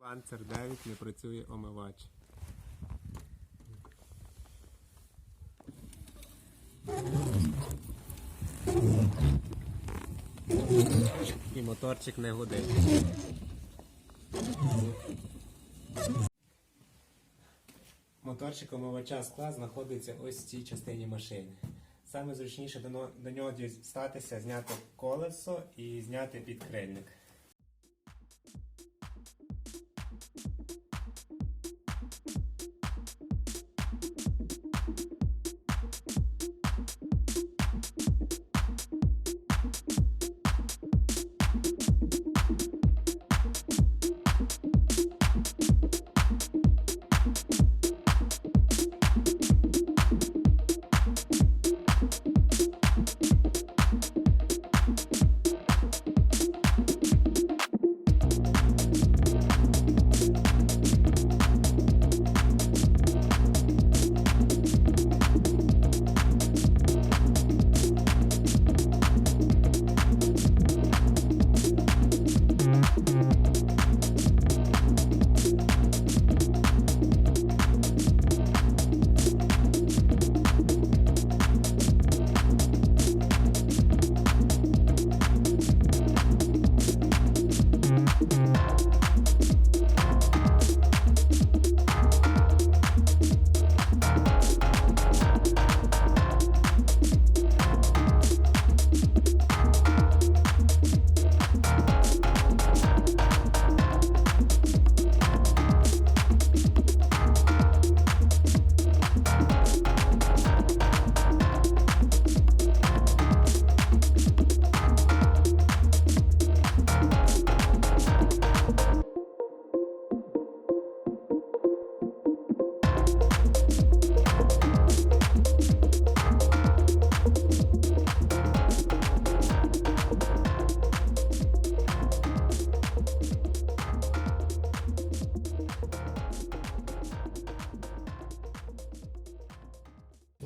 Ланцер 9, не працює омивач. І моторчик не гудить. Моторчик омивача скла знаходиться ось в цій частині машини. Саме зручніше до нього дістатися, зняти колесо і зняти підкрильник.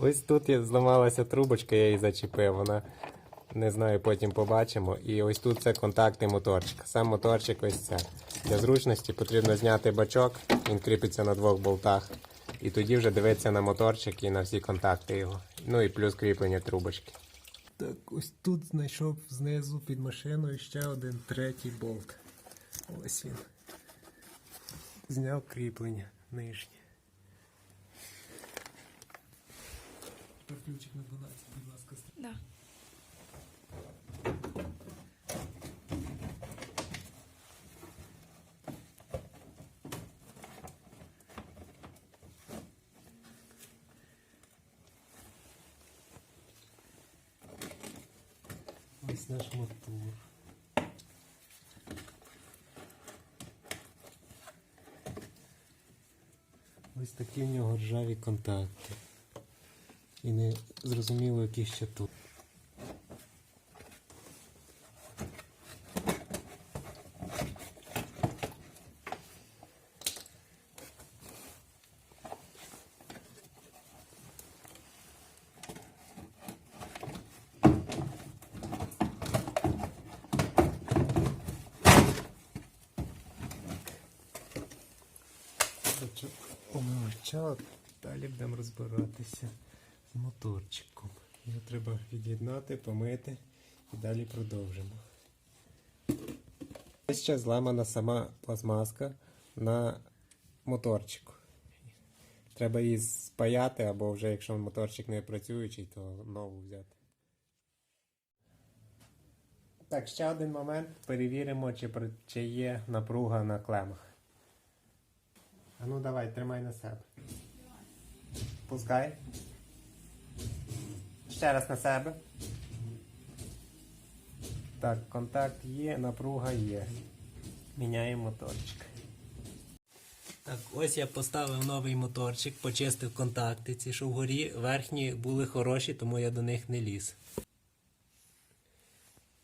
Ось тут зламалася трубочка, я її зачепив, вона, не знаю, потім побачимо. І ось тут це контакти моторчика. Сам моторчик ось це. Для зручності потрібно зняти бачок, він кріпиться на двох болтах. І тоді вже дивитися на моторчик і на всі контакти його. Ну і плюс кріплення трубочки. Так, ось тут знайшов знизу під машиною ще один третій болт. Ось він. Зняв кріплення нижнє. Ключик на 12, будь ласка. Да. Ось наш мотор. Ось такі в нього ржаві контакти. І не зрозуміло, які ще тут. Омивача, далі будемо розбиратися з моторчиком. Його треба від'єднати, помити і далі продовжимо. Ось ще зламана сама пластмаска на моторчику. Треба її спаяти, або вже якщо моторчик не працюючий, то нову взяти. Так, ще один момент. Перевіримо, чи є напруга на клемах. А ну давай, тримай на себе. Пускай. Ще раз на себе. Так, контакт є, напруга є. Міняємо моторчик. Так, ось я поставив новий моторчик, почистив контакти. Ці, що вгорі, верхні були хороші, тому я до них не ліз.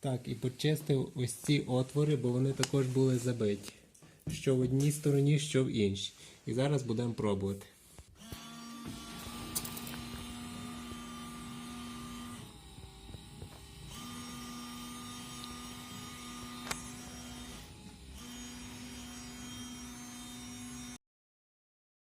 Так, і почистив ось ці отвори, бо вони також були забиті. Що в одній стороні, що в іншій. І зараз будемо пробувати.